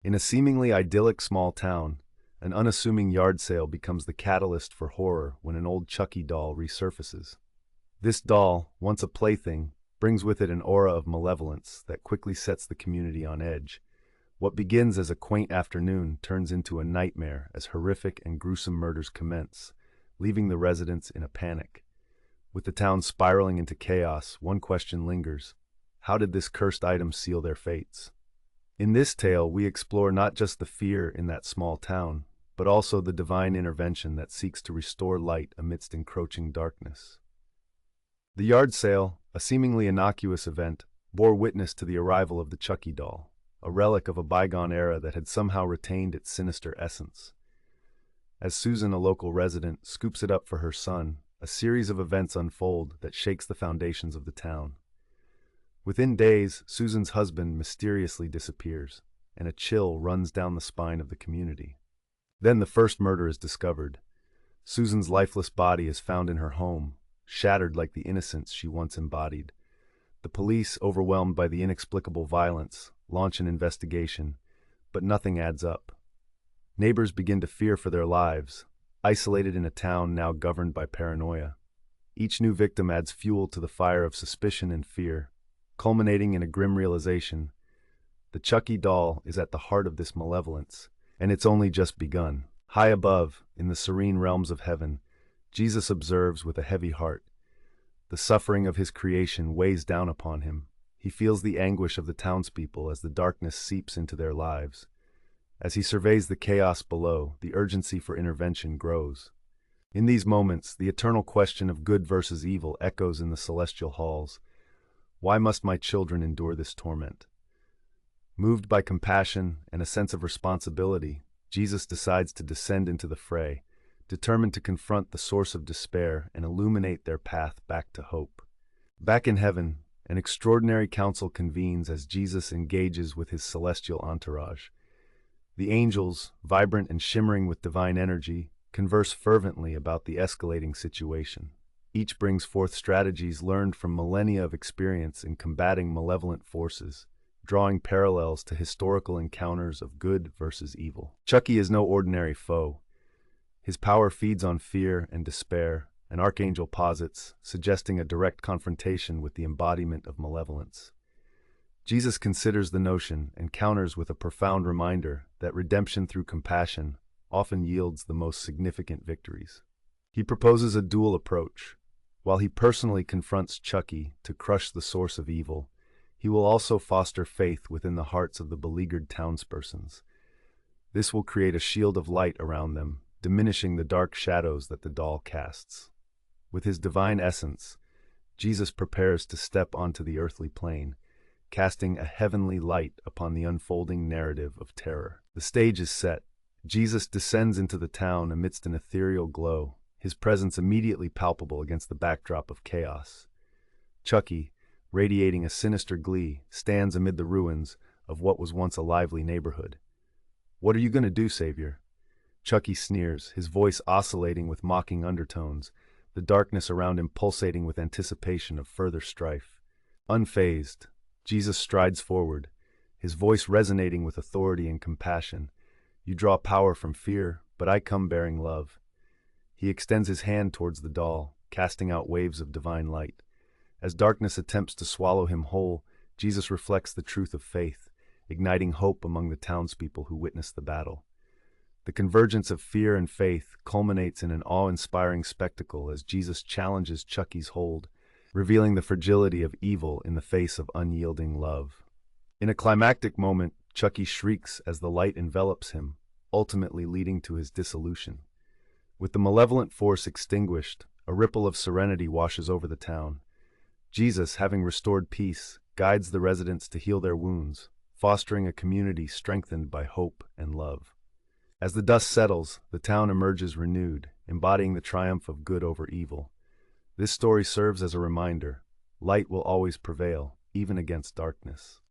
In a seemingly idyllic small town, an unassuming yard sale becomes the catalyst for horror when an old Chucky doll resurfaces. This doll, once a plaything, brings with it an aura of malevolence that quickly sets the community on edge. What begins as a quaint afternoon turns into a nightmare as horrific and gruesome murders commence, leaving the residents in a panic. With the town spiraling into chaos, one question lingers: how did this cursed item seal their fates? In this tale, we explore not just the fear in that small town, but also the divine intervention that seeks to restore light amidst encroaching darkness. The yard sale, a seemingly innocuous event, bore witness to the arrival of the Chucky doll, a relic of a bygone era that had somehow retained its sinister essence. As Susan, a local resident, scoops it up for her son, a series of events unfold that shakes the foundations of the town. Within days, Susan's husband mysteriously disappears, and a chill runs down the spine of the community. Then the first murder is discovered. Susan's lifeless body is found in her home, shattered like the innocence she once embodied. The police, overwhelmed by the inexplicable violence, launch an investigation, but nothing adds up. Neighbors begin to fear for their lives, isolated in a town now governed by paranoia. Each new victim adds fuel to the fire of suspicion and fear, culminating in a grim realization: the Chucky doll is at the heart of this malevolence, and it's only just begun. High above, in the serene realms of heaven, Jesus observes with a heavy heart. The suffering of his creation weighs down upon him. He feels the anguish of the townspeople as the darkness seeps into their lives. As he surveys the chaos below, the urgency for intervention grows. In these moments, the eternal question of good versus evil echoes in the celestial halls. Why must my children endure this torment? Moved by compassion and a sense of responsibility, Jesus decides to descend into the fray, determined to confront the source of despair and illuminate their path back to hope. Back in heaven, an extraordinary council convenes as Jesus engages with his celestial entourage. The angels, vibrant and shimmering with divine energy, converse fervently about the escalating situation. Each brings forth strategies learned from millennia of experience in combating malevolent forces, drawing parallels to historical encounters of good versus evil. Chucky is no ordinary foe. His power feeds on fear and despair, an archangel posits, suggesting a direct confrontation with the embodiment of malevolence. Jesus considers the notion and counters with a profound reminder that redemption through compassion often yields the most significant victories. He proposes a dual approach. While he personally confronts Chucky to crush the source of evil, he will also foster faith within the hearts of the beleaguered townspersons. This will create a shield of light around them, diminishing the dark shadows that the doll casts. With his divine essence, Jesus prepares to step onto the earthly plane, casting a heavenly light upon the unfolding narrative of terror. The stage is set. Jesus descends into the town amidst an ethereal glow, his presence immediately palpable against the backdrop of chaos. Chucky, radiating a sinister glee, stands amid the ruins of what was once a lively neighborhood. "What are you going to do, Savior?" Chucky sneers, his voice oscillating with mocking undertones, the darkness around him pulsating with anticipation of further strife. Unfazed, Jesus strides forward, his voice resonating with authority and compassion. "You draw power from fear, but I come bearing love." He extends his hand towards the doll, casting out waves of divine light. As darkness attempts to swallow him whole, Jesus reflects the truth of faith, igniting hope among the townspeople who witness the battle. The convergence of fear and faith culminates in an awe-inspiring spectacle as Jesus challenges Chucky's hold, revealing the fragility of evil in the face of unyielding love. In a climactic moment, Chucky shrieks as the light envelops him, ultimately leading to his dissolution. With the malevolent force extinguished, a ripple of serenity washes over the town. Jesus, having restored peace, guides the residents to heal their wounds, fostering a community strengthened by hope and love. As the dust settles, the town emerges renewed, embodying the triumph of good over evil. This story serves as a reminder: light will always prevail, even against darkness.